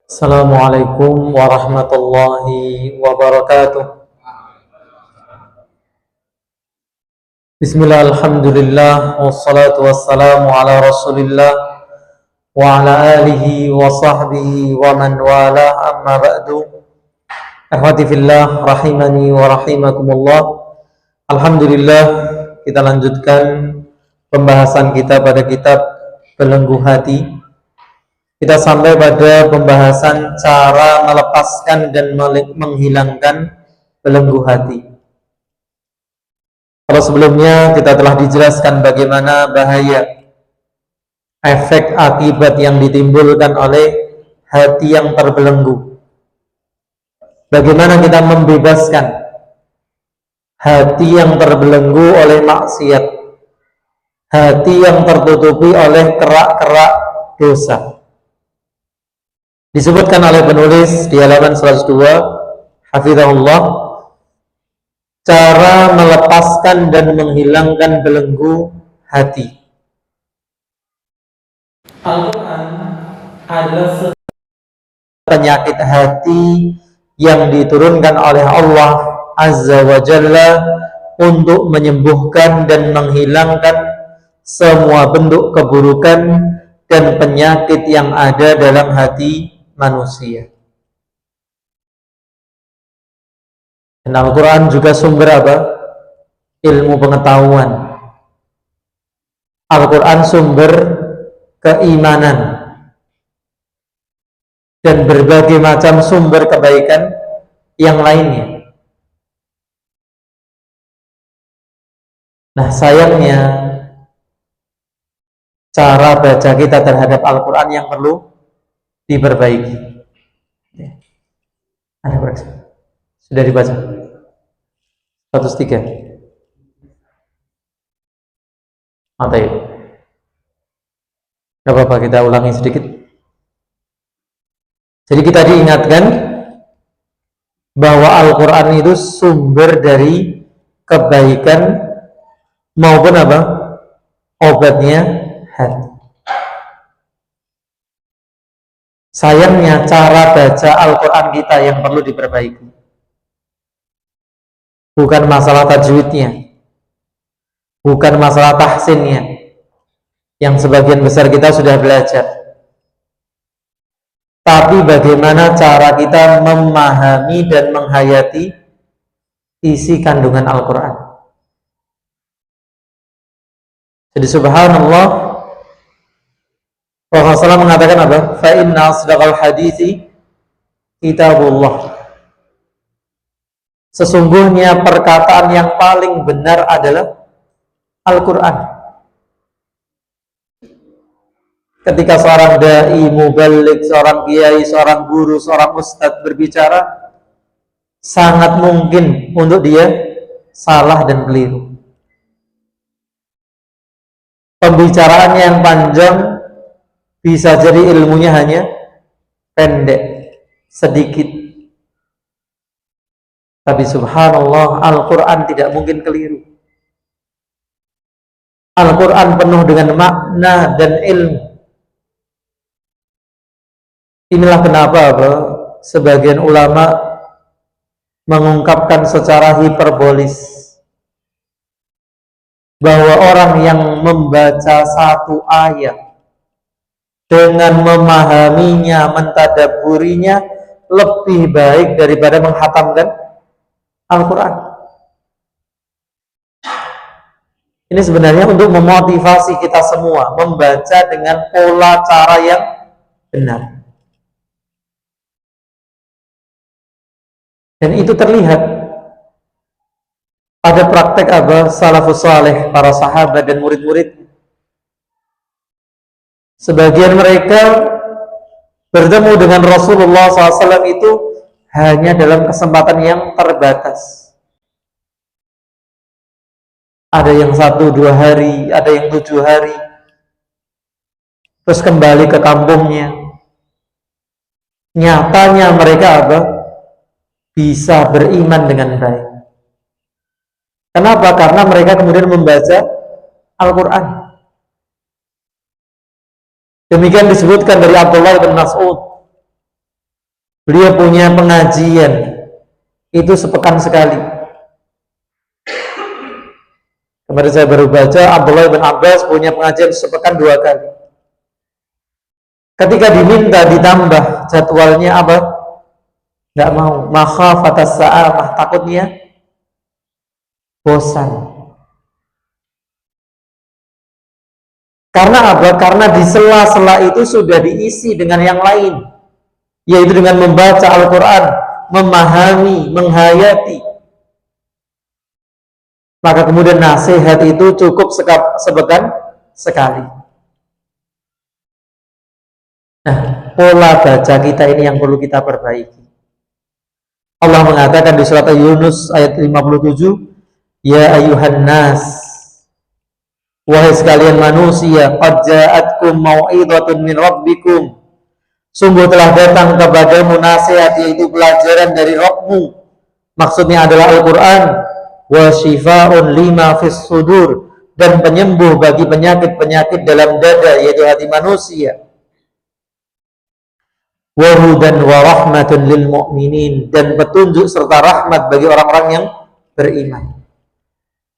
Assalamualaikum warahmatullahi wabarakatuh. Bismillah, alhamdulillah, wassalatu wassalamu ala rasulillah wa ala alihi wa sahbihi wa man wala, amma ba'du. Akhwati fillah, rahimani wa rahimakumullah. Alhamdulillah, kita lanjutkan pembahasan kita pada kitab Belenggu Hati. Kita sampai pada pembahasan cara melepaskan dan menghilangkan belenggu hati. Kalau sebelumnya kita telah dijelaskan bagaimana bahaya efek akibat yang ditimbulkan oleh hati yang terbelenggu. Bagaimana kita membebaskan hati yang terbelenggu oleh maksiat, hati yang tertutupi oleh kerak-kerak dosa. Disebutkan oleh penulis di halaman 102, hafizahullah, cara melepaskan dan menghilangkan belenggu hati. Al-Quran adalah penyakit hati yang diturunkan oleh Allah Azza wa Jalla untuk menyembuhkan dan menghilangkan semua bentuk keburukan dan penyakit yang ada dalam hati manusia. Dan Al-Quran juga sumber apa? Ilmu pengetahuan. Al-Quran sumber keimanan dan berbagai macam sumber kebaikan yang lainnya. Nah, sayangnya cara baca kita terhadap Al-Quran yang perlu diperbaiki. Ada koreksi? Sudah dibaca? 103. Mantap. Gak apa-apa, kita ulangi sedikit. Jadi kita diingatkan bahwa Al-Quran itu sumber dari kebaikan maupun apa? Obatnya hati. Sayangnya cara baca Al-Quran kita yang perlu diperbaiki. Bukan masalah tajwidnya, bukan masalah tahsinnya, yang sebagian besar kita sudah belajar. Tapi bagaimana cara kita memahami dan menghayati isi kandungan Al-Quran. Jadi subhanallah, Rasulullah SAW mengatakan apa? Fa inna asdaqal hadithi kitabullah. Sesungguhnya perkataan yang paling benar adalah Al-Quran. Ketika seorang dai, muballigh, seorang kiai, seorang guru, seorang ustadz berbicara, sangat mungkin untuk dia salah dan keliru. Pembicaraan yang panjang bisa jadi ilmunya hanya pendek, sedikit. Tapi subhanallah, Al-Quran tidak mungkin keliru. Al-Quran penuh dengan makna dan ilmu. Inilah kenapa sebagian ulama mengungkapkan secara hiperbolis bahwa orang yang membaca satu ayat dengan memahaminya, mentadabburinya lebih baik daripada menghatamkan Al-Quran. Ini sebenarnya untuk memotivasi kita semua membaca dengan pola cara yang benar. Dan itu terlihat pada praktek salafus saleh, para sahabat dan murid-murid. Sebagian mereka bertemu dengan Rasulullah SAW itu hanya dalam kesempatan yang terbatas. Ada yang 1-2 hari, ada yang 7 hari, terus kembali ke kampungnya. Nyatanya mereka bisa beriman dengan baik. Kenapa? Karena mereka kemudian membaca Al-Quran. Demikian disebutkan dari Abdullah bin Mas'ud Beliau punya pengajian itu sepekan sekali. Kemarin saya baru baca Abdullah bin Abbas punya pengajian sepekan 2 kali. Ketika diminta ditambah jadwalnya apa? Nggak mau. Makhafatas sa'amah, takutnya bosan. Karena apa? Karena di sela-sela itu sudah diisi dengan yang lain, yaitu dengan membaca Al-Quran, memahami, menghayati. Maka kemudian nasihat itu cukup sepekan sekali. Nah, pola baca kita ini yang perlu kita perbaiki. Allah mengatakan di surat Yunus ayat 57, Ya ayuhan nas, wahai sekalian manusia, qad ja'atkum mau'idhatun min rabbikum, sungguh telah datang kepadamu nasihat, yaitu pelajaran dari Rabbmu. Maksudnya adalah Al-Quran. Wa shifa'un lima fis sudur, dan penyembuh bagi penyakit-penyakit dalam dada, yaitu hati manusia. Wa hudan wa rahmatun lil mu'minin, dan petunjuk serta rahmat bagi orang-orang yang beriman.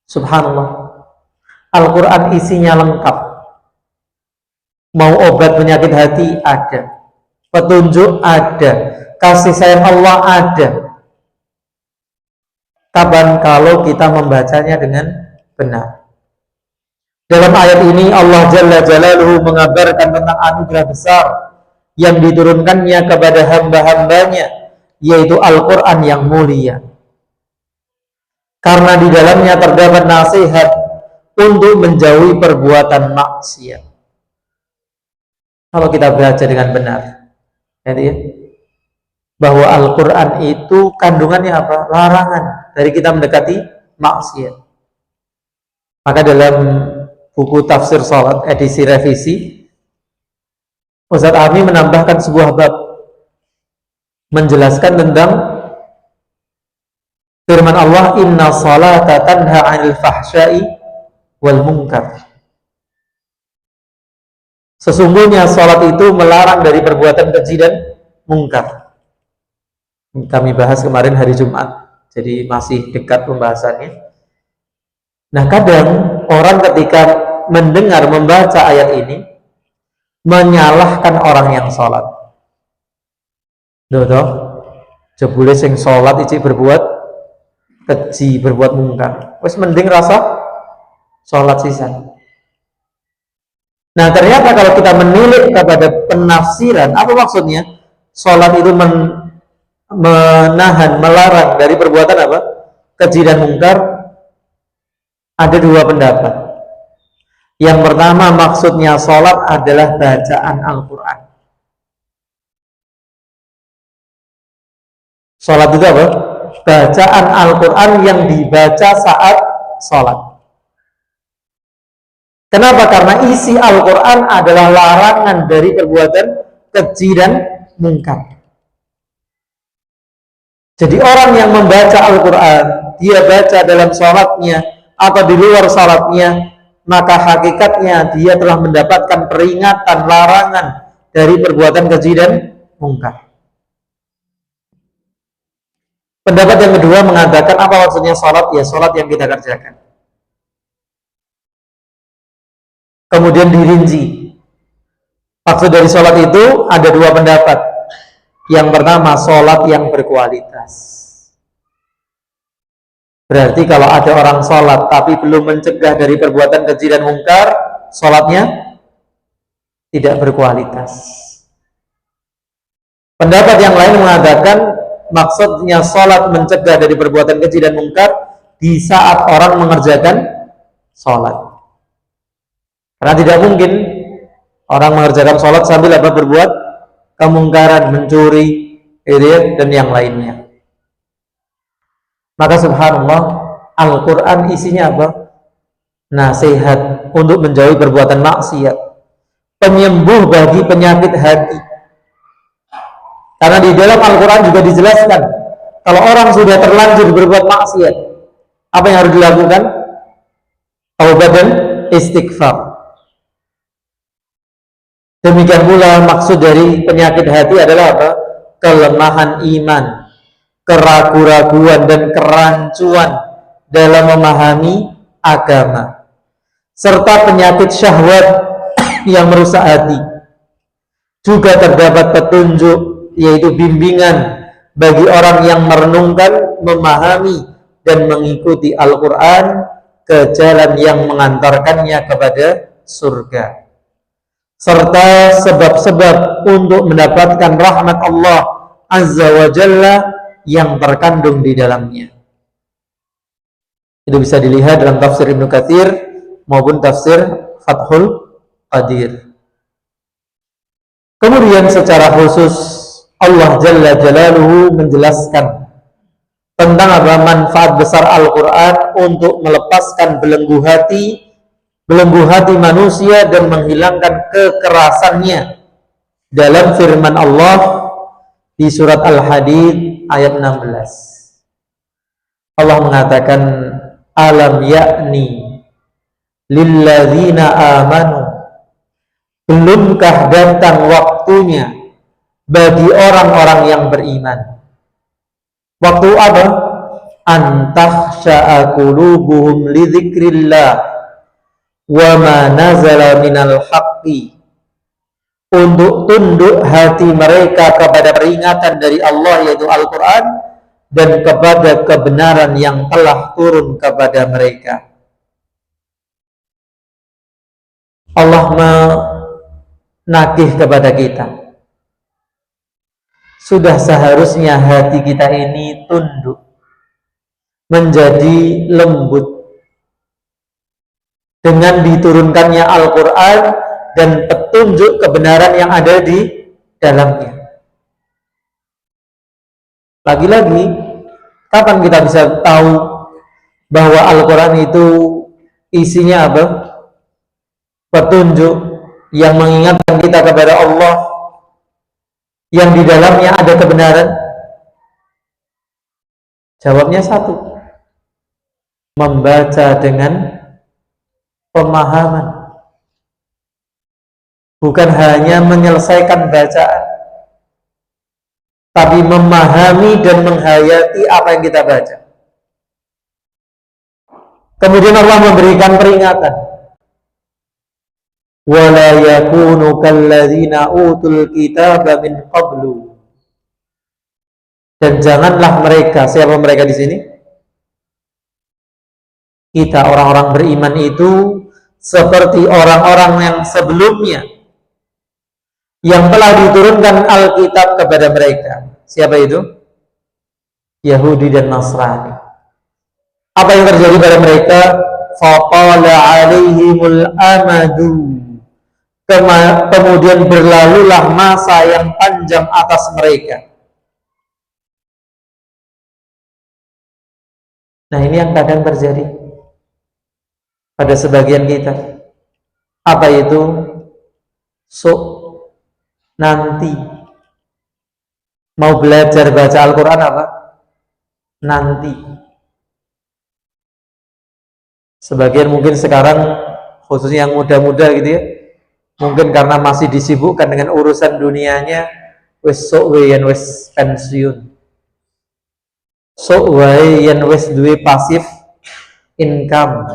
Subhanallah, Al-Quran isinya lengkap. Mau obat penyakit hati ada, petunjuk ada, kasih sayang Allah ada. Kapan kalau kita membacanya dengan benar. Dalam ayat ini Allah Jalla Jalaluhu mengabarkan tentang anugerah besar yang diturunkannya kepada hamba-hambanya, yaitu Al-Quran yang mulia. Karena di dalamnya terdapat nasihat untuk menjauhi perbuatan maksiat. Kalau kita baca dengan benar, ya, bahwa Al-Quran itu kandungannya apa? Larangan dari kita mendekati maksiat. Maka dalam buku tafsir salat edisi revisi, Ustaz Ami menambahkan sebuah bab menjelaskan tentang firman Allah, Inna salata tanha 'anil fahsya'i wal munkar. Sesungguhnya salat itu melarang dari perbuatan keji dan mungkar. Kami bahas kemarin hari Jumat, jadi masih dekat pembahasannya. Nah, kadang orang ketika mendengar membaca ayat ini menyalahkan orang yang sholat. Dodo, jebule sing sholat iki berbuat keji, berbuat mungkar. Wes mending rasa sholat sisan. Nah, ternyata kalau kita menilik kepada penafsiran, apa maksudnya? Sholat itu menahan, melarang dari perbuatan apa? Keji dan mungkar. Ada 2 pendapat. Yang pertama, maksudnya sholat adalah bacaan Al-Quran. Sholat itu apa? Bacaan Al-Quran yang dibaca saat sholat. Kenapa? Karena isi Al-Quran adalah larangan dari perbuatan keji dan mungkar. Jadi orang yang membaca Al-Quran, dia baca dalam sholatnya atau di luar sholatnya, maka hakikatnya dia telah mendapatkan peringatan, larangan dari perbuatan keji dan mungkar. Pendapat yang kedua mengatakan, apa maksudnya sholat? Ya, sholat yang kita kerjakan. Kemudian dirinci. Maksud dari sholat itu ada 2 pendapat. Yang pertama, sholat yang berkualitas. Berarti kalau ada orang sholat tapi belum mencegah dari perbuatan keji dan mungkar, sholatnya tidak berkualitas. Pendapat yang lain mengatakan maksudnya sholat mencegah dari perbuatan keji dan mungkar di saat orang mengerjakan sholat. Karena tidak mungkin orang mengerjakan sholat sambil berbuat kemungkaran, mencuri, dan yang lainnya. Maka subhanallah, Al-Quran isinya apa? Nasihat untuk menjauhi perbuatan maksiat, penyembuh bagi penyakit hati. Karena di dalam Al-Quran juga dijelaskan, kalau orang sudah terlanjur berbuat maksiat, apa yang harus dilakukan? Taubat dan istighfar. Demikian pula maksud dari penyakit hati adalah apa? kelemahan iman, keraguan-raguan dan kerancuan dalam memahami agama, serta penyakit syahwat yang merusak hati. Juga terdapat petunjuk, yaitu bimbingan bagi orang yang merenungkan, memahami, dan mengikuti Al-Quran ke jalan yang mengantarkannya kepada surga, serta sebab-sebab untuk mendapatkan rahmat Allah Azza wa Jalla yang terkandung di dalamnya. Itu bisa dilihat dalam tafsir Ibnu Katsir maupun tafsir Fathul Qadir. Kemudian secara khusus Allah Jalla Jalaluhu menjelaskan tentang apa manfaat besar Al-Quran untuk melepaskan belenggu hati manusia dan menghilangkan kekerasannya dalam firman Allah di surat Al-Hadid ayat 16. Allah mengatakan, alam ya'ni lilladzina amanu, belumkah datang waktunya bagi orang-orang yang beriman. Waktu apa? Antakhsha'a qulubuhum li dzikrillah wa ma nazala minal haqqi, untuk tunduk hati mereka kepada peringatan dari Allah yaitu Al-Quran dan kepada kebenaran yang telah turun kepada mereka. Allah menagih kepada kita, sudah seharusnya hati kita ini tunduk, menjadi lembut dengan diturunkannya Al-Quran dan petunjuk kebenaran yang ada di dalamnya. Lagi-lagi, kapan kita bisa tahu bahwa Al-Quran itu isinya apa? Petunjuk yang mengingatkan kita kepada Allah, yang di dalamnya ada kebenaran? Jawabnya satu, membaca dengan pemahaman, bukan hanya menyelesaikan bacaan, tapi memahami dan menghayati apa yang kita baca. Kemudian Allah memberikan peringatan, wala yakunu kalladzina utul kitaba min qablu, dan janganlah mereka, siapa mereka di sini? Kita orang-orang beriman itu seperti orang-orang yang sebelumnya yang telah diturunkan Alkitab kepada mereka. Siapa itu? Yahudi dan Nasrani. Apa yang terjadi pada mereka? Faqala alaihimul amadu, kemudian berlalulah masa yang panjang atas mereka. Nah, ini yang kadang terjadi pada sebagian kita. Apa itu? Nanti mau belajar baca Al-Quran apa? Nanti. Sebagian mungkin sekarang, khususnya yang muda-muda gitu ya, mungkin karena masih disibukkan dengan urusan dunianya, wis sok yen wis pensiun, sok wae yen wis duwe pasif income,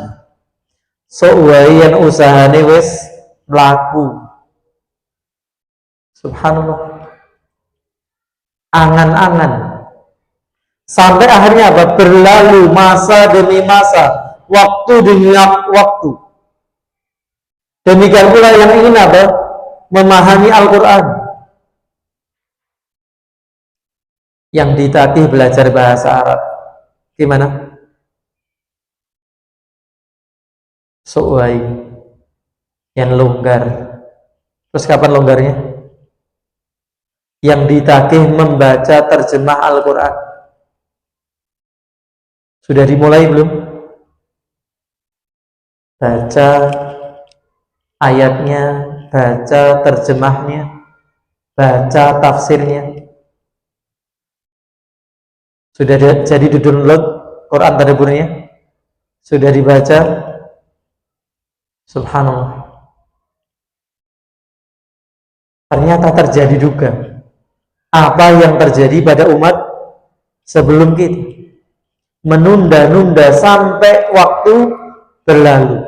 sok wae yen usahane wis mlaku. Subhanallah, angan-angan, sampai akhirnya apa? Berlalu masa demi masa, waktu demi waktu. Demikian pula yang ingin apa? Memahami Al-Quran, yang ditagih belajar bahasa Arab, gimana? So'wai, yang longgar. Terus kapan longgarnya? Yang ditagih membaca terjemah Al-Quran. Sudah dimulai belum? Baca ayatnya, baca terjemahnya, baca tafsirnya. Sudah jadi download Quran tadabburnya? Sudah dibaca? Subhanallah. Ternyata terjadi juga apa yang terjadi pada umat sebelum kita, menunda-nunda sampai waktu berlalu.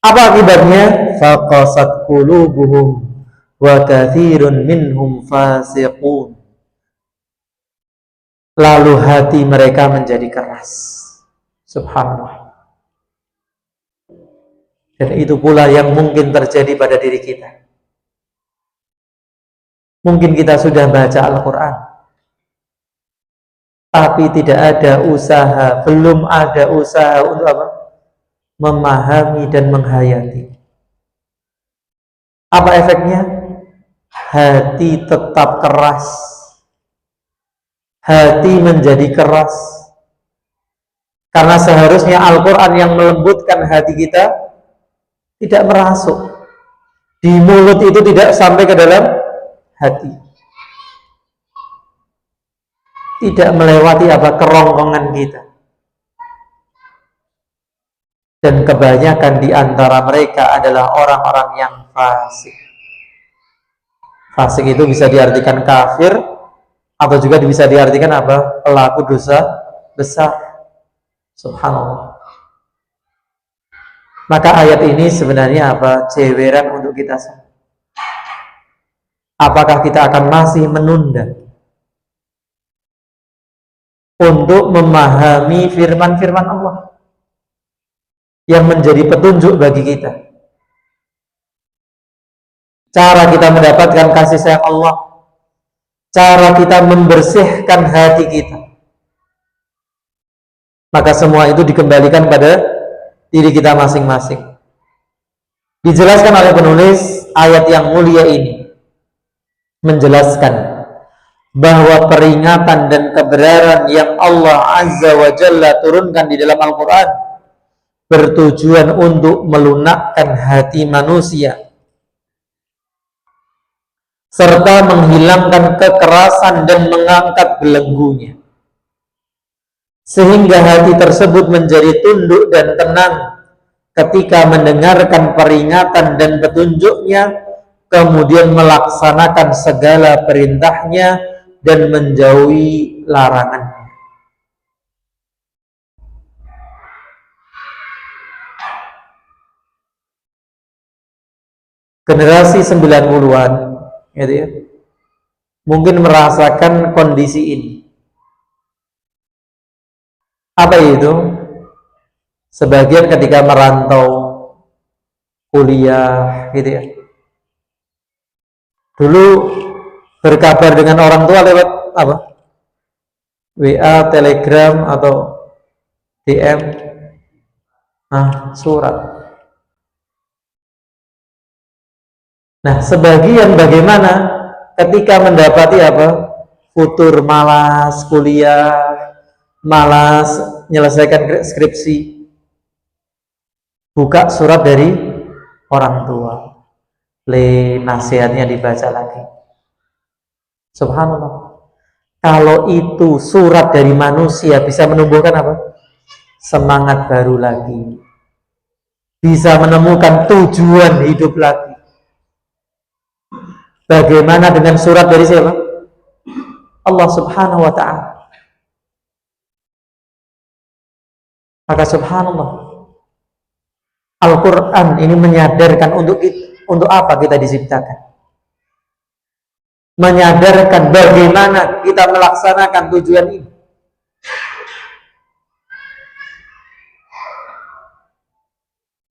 Apa akibatnya? Faqasat qulubuhum wa katsirun minhum fasiqun. Lalu hati mereka menjadi keras. Subhanallah. Dan itu pula yang mungkin terjadi pada diri kita. Mungkin kita sudah baca Al-Quran, tapi tidak ada usaha, belum ada usaha untuk apa? Memahami dan menghayati. Apa efeknya? Hati tetap keras. Hati menjadi keras. Karena seharusnya Al-Quran yang melembutkan hati kita tidak merasuk. Di mulut itu tidak sampai ke dalam hati. Tidak melewati apa? Kerongkongan kita. Dan kebanyakan di antara mereka adalah orang-orang yang fasik. Fasik itu bisa diartikan kafir, atau juga bisa diartikan apa? Pelaku dosa besar. Subhanallah. Maka ayat ini sebenarnya apa? Ceweran untuk kita semua. Apakah kita akan masih menunda untuk memahami firman-firman Allah yang menjadi petunjuk bagi kita? Cara kita mendapatkan kasih sayang Allah, cara kita membersihkan hati kita. Maka semua itu dikembalikan pada diri kita masing-masing. Dijelaskan oleh penulis ayat yang mulia ini, menjelaskan bahwa peringatan dan kebenaran yang Allah Azza wa Jalla turunkan di dalam Al-Quran bertujuan untuk melunakkan hati manusia serta menghilangkan kekerasan dan mengangkat belenggunya, sehingga hati tersebut menjadi tunduk dan tenang ketika mendengarkan peringatan dan petunjuknya, kemudian melaksanakan segala perintahnya dan menjauhi larangannya. Generasi 90-an gitu ya, mungkin merasakan kondisi ini. Apa itu? Sebagian ketika merantau kuliah gitu ya, dulu berkabar dengan orang tua lewat apa? WA, Telegram, atau DM, surat. Nah, sebagian bagaimana ketika mendapati apa? Futur, malas kuliah, malas menyelesaikan skripsi, buka surat dari orang tua, nasihatnya dibaca lagi. Subhanallah. Kalau itu surat dari manusia, bisa menumbuhkan apa? Semangat baru lagi, bisa menemukan tujuan hidup lagi. Bagaimana dengan surat dari siapa? Allah Subhanahu wa ta'ala. Maka subhanallah, Al-Quran ini menyadarkan untuk apa kita diciptakan, menyadarkan bagaimana kita melaksanakan tujuan ini.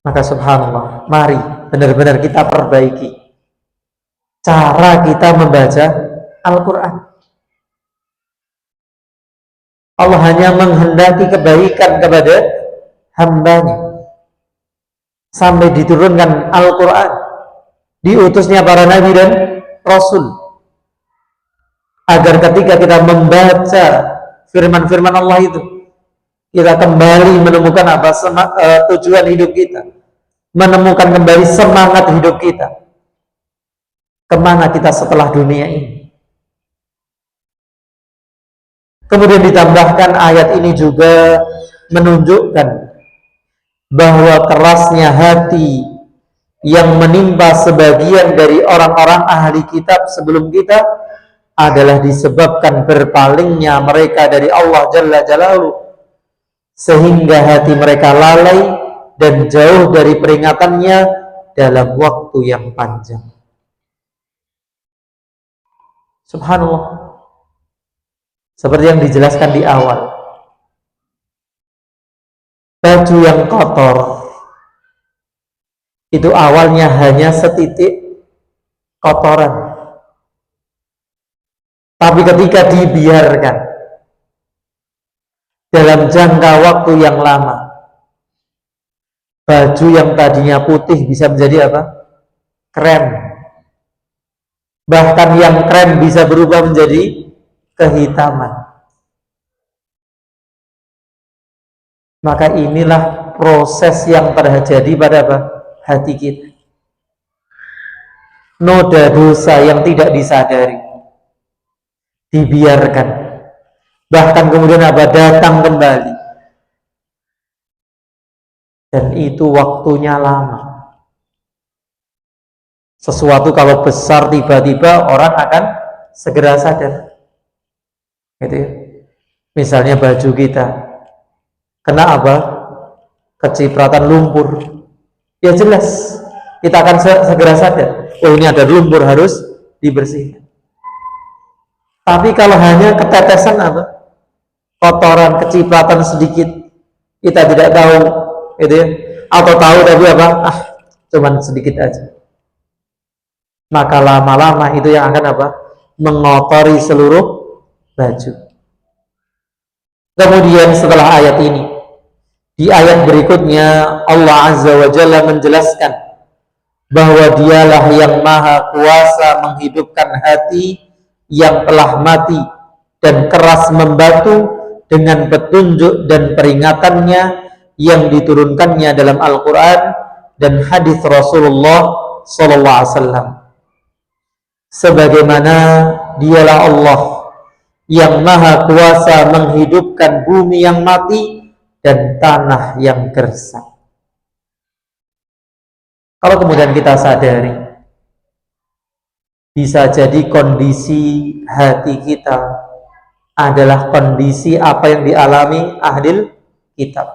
Maka subhanallah, mari benar-benar kita perbaiki cara kita membaca Al-Quran. Allah hanya menghendaki kebaikan kepada hambanya sampai diturunkan Al-Quran, diutusnya para nabi dan rasul, agar ketika kita membaca firman-firman Allah itu, kita kembali menemukan apa? Tujuan hidup kita, menemukan kembali semangat hidup kita. Kemana kita setelah dunia ini? Kemudian ditambahkan ayat ini juga menunjukkan bahwa kerasnya hati yang menimpa sebagian dari orang-orang ahli kitab sebelum kita adalah disebabkan berpalingnya mereka dari Allah Jalla Jalaluhu, sehingga hati mereka lalai dan jauh dari peringatannya dalam waktu yang panjang. Subhanallah. Seperti yang dijelaskan di awal, baju yang kotor itu awalnya hanya setitik kotoran, tapi ketika dibiarkan dalam jangka waktu yang lama, baju yang tadinya putih bisa menjadi apa? Krem. Bahkan yang krem bisa berubah menjadi kehitaman. Maka inilah proses yang terjadi pada apa? Hati kita. Noda dosa yang tidak disadari, dibiarkan, bahkan kemudian apa? Datang kembali, dan itu waktunya lama. Sesuatu kalau besar tiba-tiba orang akan segera sadar, gitu ya. Misalnya baju kita kena apa? Kecipratan lumpur, ya jelas kita akan segera sadar, oh ini ada lumpur, harus dibersihkan. Tapi kalau hanya ketetesan apa? Kotoran, kecipratan sedikit, kita tidak tahu, gitu ya, atau tahu tapi apa? Cuman sedikit aja. Maka lama-lama itu yang akan apa? Mengotori seluruh baju. Kemudian setelah ayat ini, di ayat berikutnya Allah Azza wa Jalla menjelaskan bahwa dialah yang maha kuasa menghidupkan hati yang telah mati dan keras membatu dengan petunjuk dan peringatannya yang diturunkannya dalam Al-Quran dan hadis Rasulullah SAW. Sebagaimana dialah Allah yang maha kuasa menghidupkan bumi yang mati dan tanah yang gersang. Kalau kemudian kita sadari, bisa jadi kondisi hati kita adalah kondisi apa yang dialami ahlul kitab.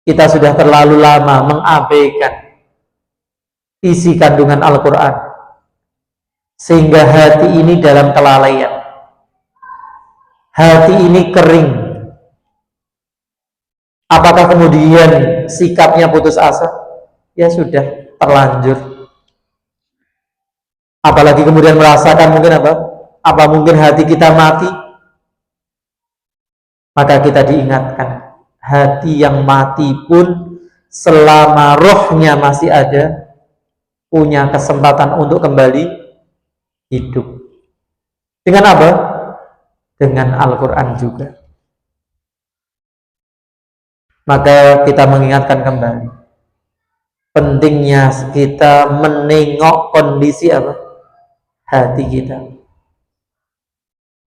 Kita sudah terlalu lama mengabaikan isi kandungan Al-Quran, sehingga hati ini dalam kelalaian, hati ini kering. Apakah kemudian sikapnya putus asa? Ya sudah, terlanjur. Apalagi kemudian merasakan mungkin apa? Apa mungkin hati kita mati? Maka kita diingatkan, hati yang mati pun selama rohnya masih ada, punya kesempatan untuk kembali hidup. Dengan apa? Dengan Al-Quran juga. Maka kita mengingatkan kembali pentingnya kita menengok kondisi apa? Hati kita.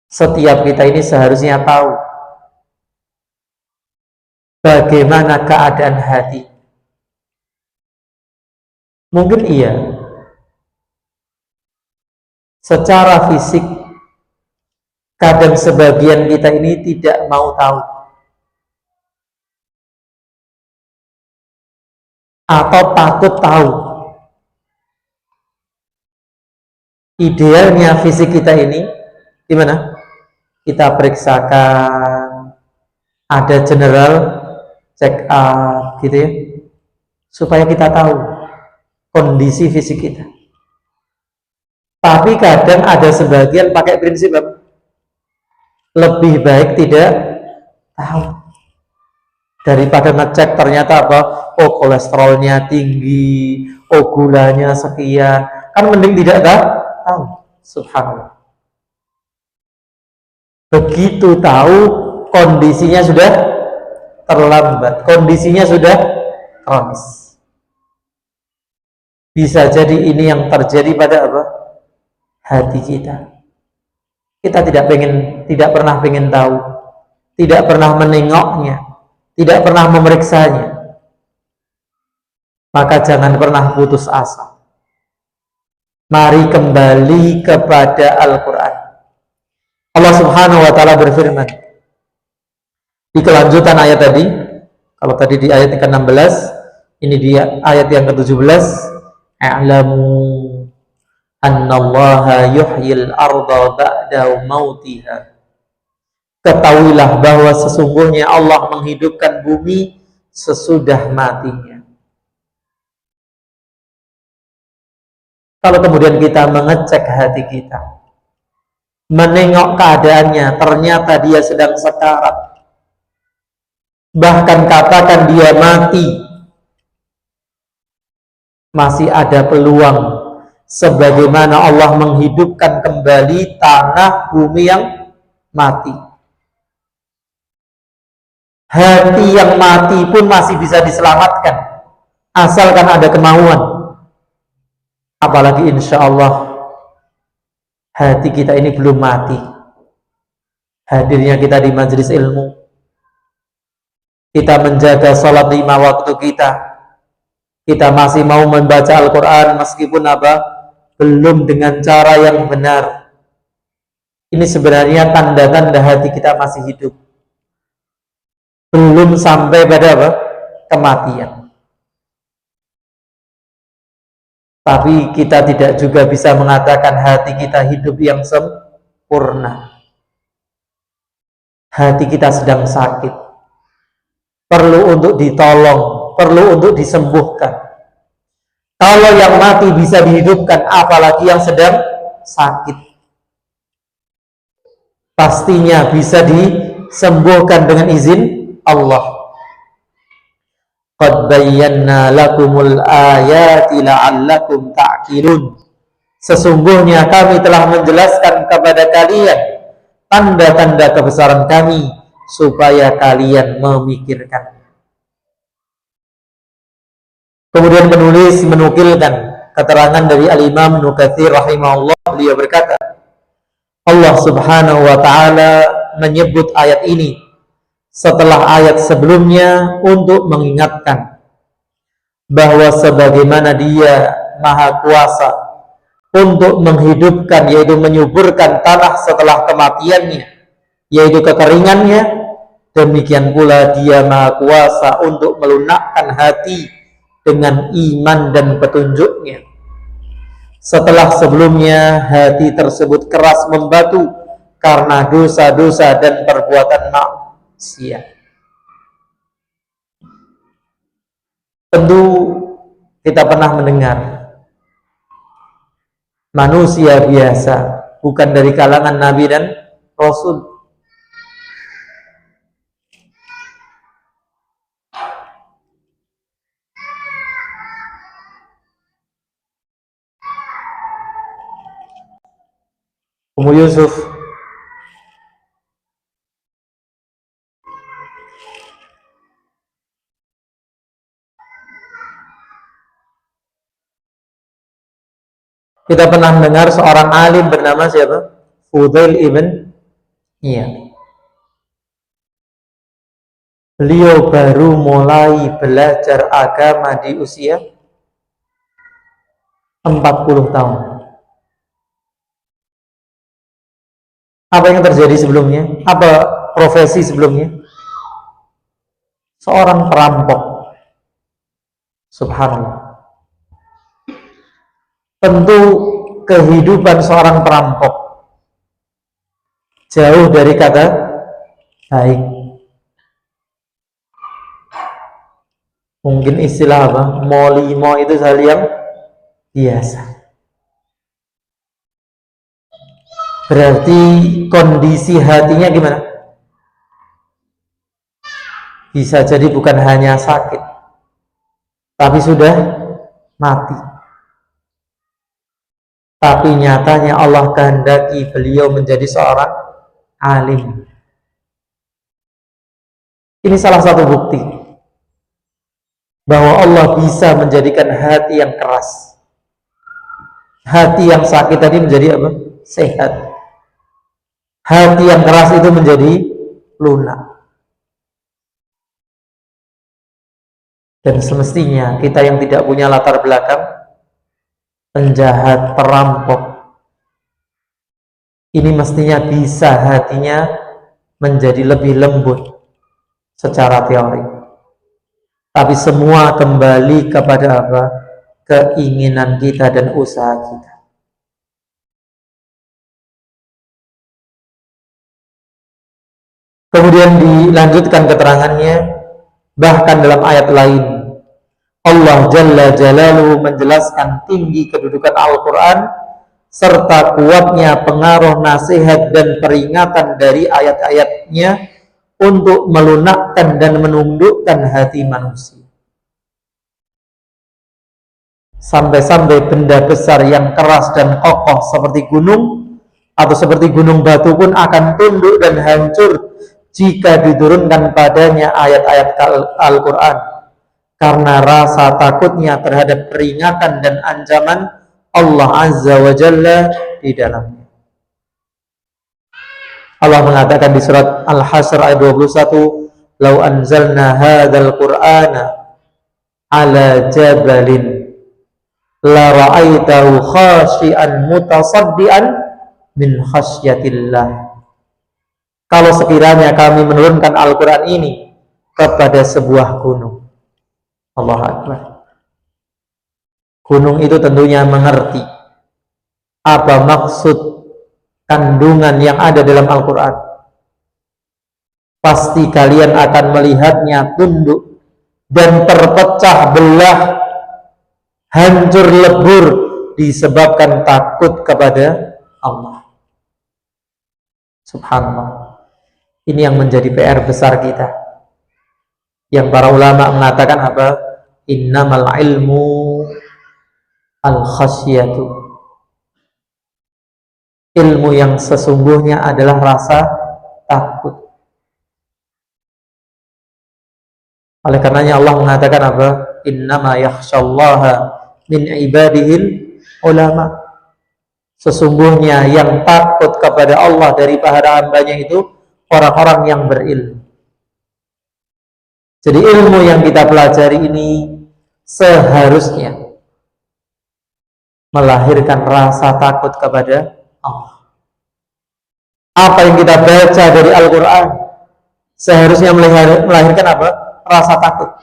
Setiap kita ini seharusnya tahu bagaimana keadaan hati. Mungkin iya, secara fisik kadang sebagian kita ini tidak mau tahu, atau takut tahu. Idealnya fisik kita ini gimana? Kita periksakan, ada general check up gitu ya, supaya kita tahu kondisi fisik kita. Tapi kadang ada sebagian pakai prinsip apa? Lebih baik tidak tahu daripada ngecek ternyata apa? Oh kolesterolnya tinggi, oh gulanya sekian, kan mending tidak tahu. Subhanallah. Begitu tahu kondisinya sudah terlambat, kondisinya sudah kronis. Bisa jadi ini yang terjadi pada apa? Hati kita. Kita tidak pernah pengen tahu, tidak pernah menengoknya, tidak pernah memeriksanya. Maka jangan pernah putus asa. Mari kembali kepada Al-Quran. Allah Subhanahu wa Ta'ala berfirman di kelanjutan ayat tadi. Kalau tadi di ayat ke-16, ini dia ayat yang ke-17. A'lamu annallaha yuhyil arda ba'da mautiha. Ketahuilah bahwa sesungguhnya Allah menghidupkan bumi sesudah matinya. Kalau kemudian kita mengecek hati kita, menengok keadaannya, ternyata dia sedang sekarat, bahkan katakan dia mati, masih ada peluang sebagaimana Allah menghidupkan kembali tanah bumi yang mati. Hati yang mati pun masih bisa diselamatkan asalkan ada kemauan. Apalagi insya Allah hati kita ini belum mati. Hadirnya kita di majelis ilmu, kita menjaga sholat 5 waktu kita masih mau membaca Al-Quran meskipun belum dengan cara yang benar. Ini sebenarnya tanda-tanda hati kita masih hidup, belum sampai pada kematian. Tapi kita tidak juga bisa mengatakan hati kita hidup yang sempurna. Hati kita sedang sakit, perlu untuk ditolong, perlu untuk disembuhkan. Kalau yang mati bisa dihidupkan, apalagi yang sedang sakit, pastinya bisa disembuhkan dengan izin Allah. Qad bayyana lakumul ayati la'allakum ta'qilun. Sesungguhnya kami telah menjelaskan kepada kalian tanda-tanda kebesaran kami supaya kalian memikirkan. Kemudian penulis menukilkan keterangan dari Al-Imam Ibnu Katsir rahimahullah. Beliau berkata, Allah Subhanahu wa Ta'ala menyebut ayat ini setelah ayat sebelumnya untuk mengingatkan bahwa sebagaimana Dia Maha Kuasa untuk menghidupkan, yaitu menyuburkan tanah setelah kematiannya, yaitu kekeringannya, demikian pula Dia Maha Kuasa untuk melunakkan hati dengan iman dan petunjuknya setelah sebelumnya hati tersebut keras membatu karena dosa-dosa dan perbuatan maksiat. Tentu kita pernah mendengar manusia biasa, bukan dari kalangan Nabi dan Rasul, Ummu Yusuf kita pernah mendengar seorang alim bernama siapa? Fudail ibn Iyad. Beliau baru mulai belajar agama di usia 40 tahun. Apa yang terjadi sebelumnya? Apa profesi sebelumnya? Seorang perampok. Subhanallah. Tentu kehidupan seorang perampok jauh dari kata baik. Mungkin istilah molimo itu hal yang biasa. Berarti kondisi hatinya gimana? Bisa jadi bukan hanya sakit, tapi sudah mati. Tapi nyatanya Allah kehendaki beliau menjadi seorang alim. Ini salah satu bukti bahwa Allah bisa menjadikan hati yang keras, hati yang sakit tadi menjadi sehat. Hati yang keras itu menjadi lunak. Dan semestinya kita yang tidak punya latar belakang penjahat, perampok, ini mestinya bisa hatinya menjadi lebih lembut secara teori. Tapi semua kembali kepada apa? Keinginan kita dan usaha kita. Kemudian dilanjutkan keterangannya, bahkan dalam ayat lain Allah Jalla Jalaluhu menjelaskan tinggi kedudukan Al-Quran serta kuatnya pengaruh nasihat dan peringatan dari ayat-ayatnya untuk melunakkan dan menundukkan hati manusia. Sampai-sampai benda besar yang keras dan kokoh seperti gunung atau seperti gunung batu pun akan tunduk dan hancur jika diturunkan padanya ayat-ayat Al-Quran, karena rasa takutnya terhadap peringatan dan ancaman Allah Azza wa Jalla di dalamnya. Allah mengatakan di surat Al-Hasr ayat 21, "Lau anzalna hadzal Qur'ana ala jabalin la ra'aitahu khashi'an mutasaddian min khasyatillah." Kalau sekiranya kami menurunkan Al-Quran ini kepada sebuah gunung, Allah Akbar. Gunung itu tentunya mengerti apa maksud kandungan yang ada dalam Al-Quran. Pasti kalian akan melihatnya tunduk dan terpecah belah, hancur lebur disebabkan takut kepada Allah. Subhanallah. Ini yang menjadi PR besar kita. Yang para ulama mengatakan apa? Innamal ilmu al-khasyatu. Ilmu yang sesungguhnya adalah rasa takut. Oleh karenanya Allah mengatakan apa? Innama yakhsyallaha min ibadihil ulama. Sesungguhnya yang takut kepada Allah dari para hambanya itu orang-orang yang berilmu. Jadi ilmu yang kita pelajari ini seharusnya melahirkan rasa takut kepada Allah. Apa yang kita baca dari Al-Quran seharusnya melahirkan apa? Rasa takut.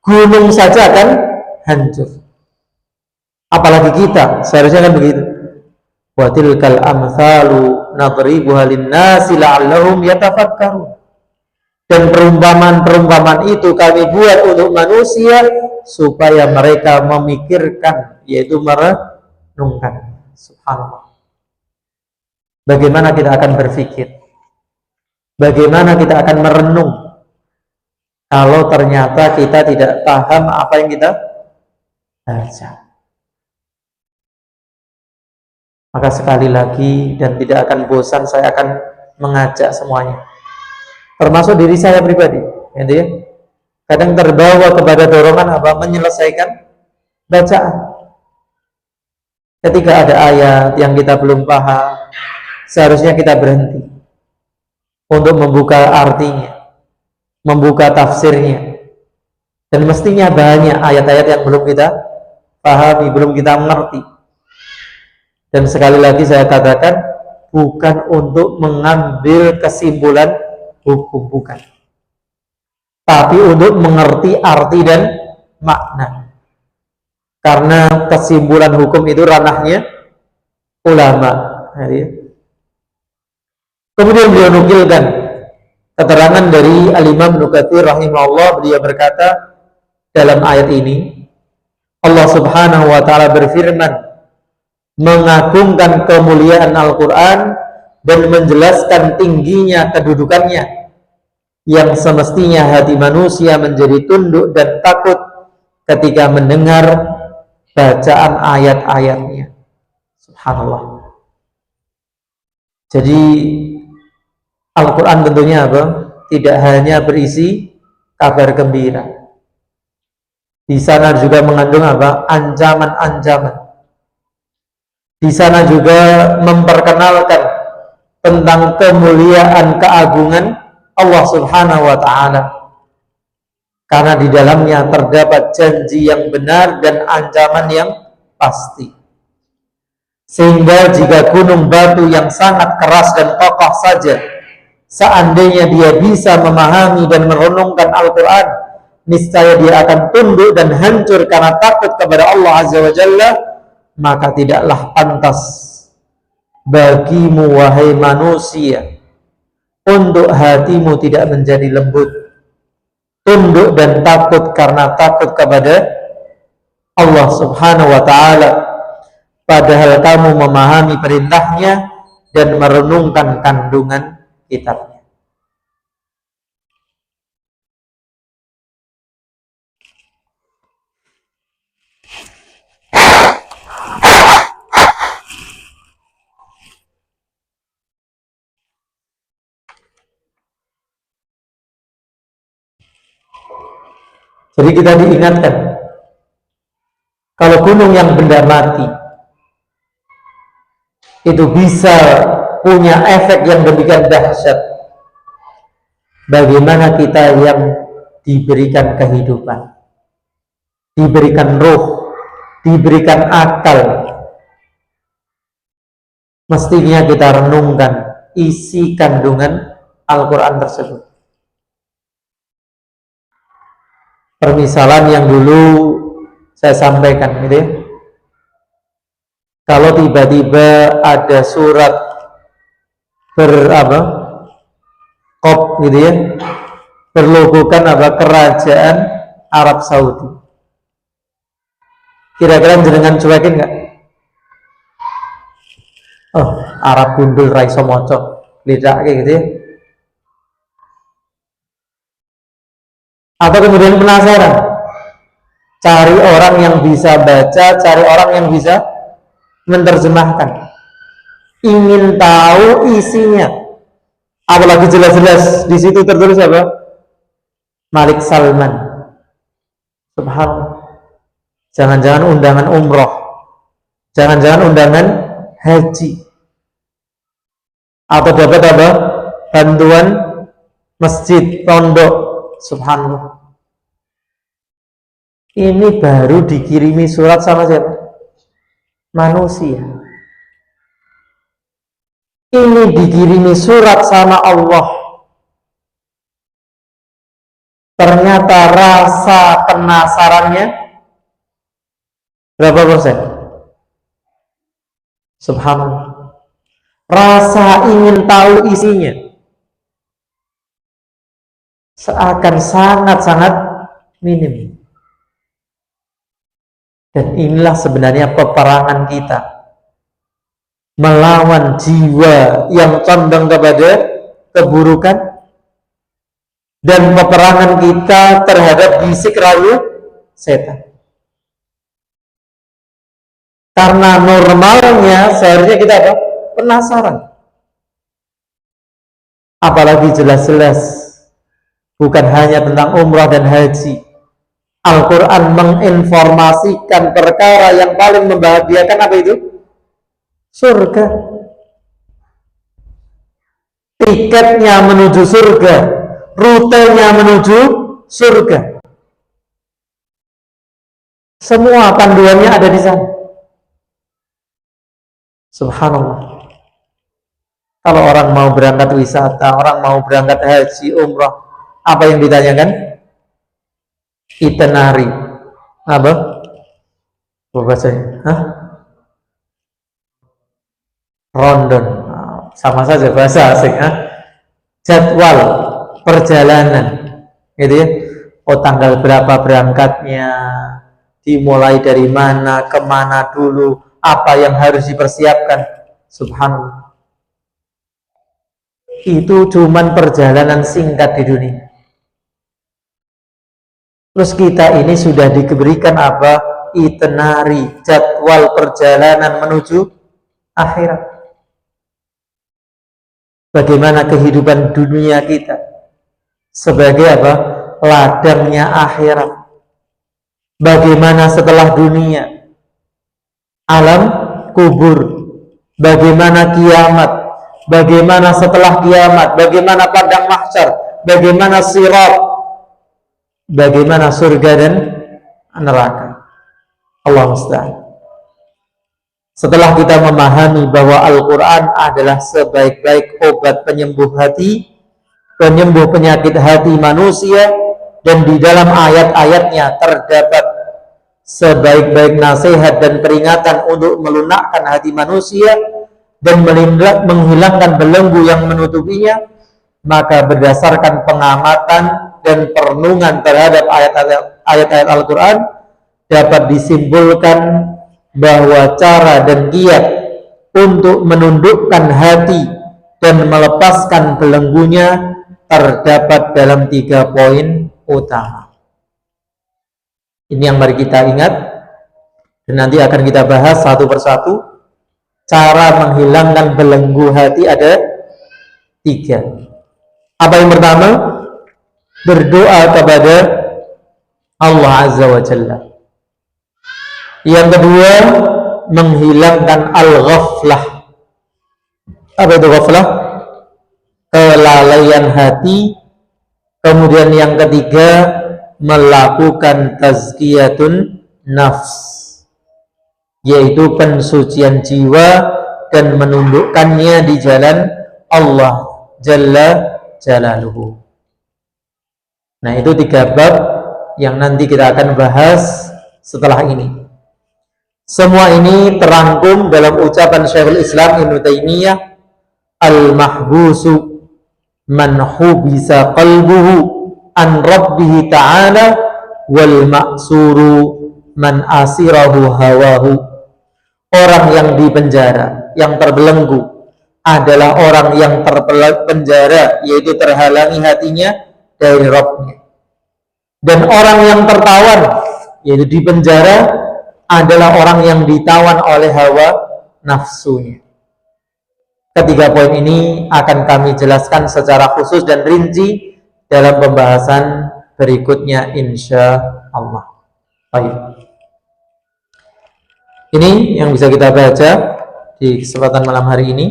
Gunung saja akan hancur, apalagi kita. Seharusnya kan begitu. Wa tilkal amsalu nadribuha lin-nasi la'allahum yatafakkarun. Dan perumpamaan-perumpamaan itu kami buat untuk manusia supaya mereka memikirkan, yaitu merenungkan. Subhanallah. Bagaimana kita akan berpikir? Bagaimana kita akan merenung kalau ternyata kita tidak paham apa yang kita baca? Maka sekali lagi dan tidak akan bosan saya akan mengajak semuanya, termasuk diri saya pribadi, gitu ya. Kadang terbawa kepada dorongan apa? Menyelesaikan bacaan. Ketika ada ayat yang kita belum paham, seharusnya kita berhenti untuk membuka artinya, membuka tafsirnya. Dan mestinya banyak ayat-ayat yang belum kita pahami, belum kita mengerti. Dan sekali lagi saya katakan, bukan untuk mengambil kesimpulan hukum, bukan, tapi untuk mengerti arti dan makna. Karena kesimpulan hukum itu ranahnya ulama. Kemudian beliau nukilkan keterangan dari Al-Imam Ibnu Katsir rahimahullah. Beliau berkata dalam ayat ini, Allah Subhanahu wa taala berfirman mengagungkan kemuliaan Al-Quran dan menjelaskan tingginya kedudukannya, yang semestinya hati manusia menjadi tunduk dan takut ketika mendengar bacaan ayat-ayatnya. Subhanallah. Jadi Al-Quran tentunya apa? Tidak hanya berisi kabar gembira. Di sana juga mengandung apa? Ancaman-ancaman. Di sana juga memperkenalkan tentang kemuliaan, keagungan Allah Subhanahu wa ta'ala, karena di dalamnya terdapat janji yang benar dan ancaman yang pasti. Sehingga jika gunung batu yang sangat keras dan kokoh saja, seandainya dia bisa memahami dan merenungkan Al-Quran, niscaya dia akan tunduk dan hancur karena takut kepada Allah Azza wa Jalla, maka tidaklah pantas bagimu wahai manusia untuk hatimu tidak menjadi lembut, tunduk dan takut karena takut kepada Allah Subhanahu wa ta'ala, padahal kamu memahami perintahnya dan merenungkan kandungan kitabnya. Jadi kita diingatkan, kalau gunung yang benda mati itu bisa punya efek yang demikian dahsyat, bagaimana kita yang diberikan kehidupan, diberikan ruh, diberikan akal, mestinya kita renungkan isi kandungan Al-Quran tersebut. Permisalan yang dulu saya sampaikan gitu ya, kalau tiba-tiba ada surat kop gitu ya, berlogokan kerajaan Arab Saudi, kira-kira jenengan cuekin nggak? Oh, Arab gundul raiso moco lidah kayak gitu ya. Atau kemudian penasaran, cari orang yang bisa baca, cari orang yang bisa menerjemahkan, ingin tahu isinya, apalagi jelas-jelas di situ tertulis apa? Malik Salman. Subhanallah. Jangan-jangan undangan umroh, jangan-jangan undangan haji, atau dapat apa? Bantuan masjid, pondok. Subhanallah. Ini baru dikirimi surat sama siapa? Manusia. Ini dikirimi surat sama Allah. Ternyata rasa penasarannya berapa persen? Subhanallah. Rasa ingin tahu isinya seakan sangat-sangat minim. Dan inilah sebenarnya peperangan kita melawan jiwa yang condong kepada keburukan, dan peperangan kita terhadap bisik rayu setan. Karena normalnya seharusnya kita apa? Penasaran. Apalagi jelas-jelas bukan hanya tentang umrah dan haji, Al-Quran menginformasikan perkara yang paling membahagiakan, apa itu? Surga. Tiketnya menuju surga, rutenya menuju surga, semua panduannya ada di sana. Subhanallah. Kalau orang mau berangkat wisata, orang mau berangkat haji, umrah, apa yang ditanyakan? Itinerary. Apa bahasanya? Rondon. Sama saja bahasa asing. Jadwal perjalanan, gitu ya. Oh, tanggal berapa berangkatnya, dimulai dari mana, kemana dulu, apa yang harus dipersiapkan. Subhanallah. Itu cuman perjalanan singkat di dunia. Terus kita ini sudah diberikan apa? Itinerary, jadwal perjalanan menuju akhirat. Bagaimana kehidupan dunia kita sebagai apa? Ladangnya akhirat. Bagaimana setelah dunia, alam kubur, bagaimana kiamat, bagaimana setelah kiamat, bagaimana padang mahsyar, bagaimana sirat, bagaimana surga dan neraka. Allah musta'an. Setelah kita memahami bahwa Al-Quran adalah sebaik-baik obat penyembuh hati, penyembuh penyakit hati manusia, dan di dalam ayat-ayatnya terdapat sebaik-baik nasihat dan peringatan untuk melunakkan hati manusia dan menghilangkan belenggu yang menutupinya, maka berdasarkan pengamatan dan perenungan terhadap ayat-ayat Al-Quran dapat disimpulkan bahwa cara dan giat untuk menundukkan hati dan melepaskan belenggunya terdapat dalam 3 poin utama. Ini yang mari kita ingat, dan nanti akan kita bahas satu persatu. Cara menghilangkan belenggu hati ada 3. Apa yang pertama? Berdoa kepada Allah Azza wa Jalla. Yang kedua, menghilangkan al-ghaflah. Apa itu ghaflah? Kelalaian hati. Kemudian yang ketiga, melakukan tazkiyatun nafs, yaitu pensucian jiwa dan menundukkannya di jalan Allah Jalla Jalaluhu. Nah, itu 3 bab yang nanti kita akan bahas setelah ini. Semua ini terangkum dalam ucapan Syekhul Islam Ibnu Taimiyah, al-mahbusu man hubisa qalbuhu an rabbih ta'ala wal ma'suru man asirahu hawahu. Orang yang dipenjara, yang terbelenggu adalah orang yang terpenjara, yaitu terhalangi hatinya dari Rabbnya. Dan orang yang tertawan, yaitu dipenjara, adalah orang yang ditawan oleh hawa nafsunya. Ketiga poin ini akan kami jelaskan secara khusus dan rinci dalam pembahasan berikutnya insya Allah. Baik. Ini yang bisa kita baca di kesempatan malam hari ini.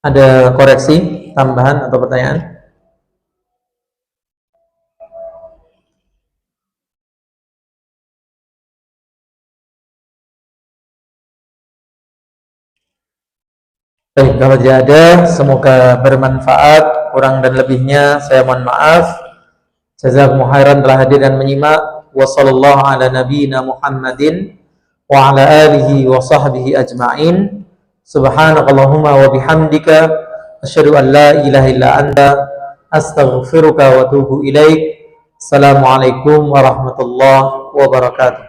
Ada koreksi, tambahan atau pertanyaan? Baik, kalau tidak ada, semoga bermanfaat. Kurang dan lebihnya saya mohon maaf. Jazakumullahu khairan telah hadir dan menyimak. Wassallallahu ala nabiyyina Muhammadin wa ala alihi wa sahbihi ajma'in. Subhanakallahumma wa bihamdika asyhadu an la ilaha illa anta astaghfiruka wa atubu ilaik. Assalamualaikum warahmatullahi wabarakatuh.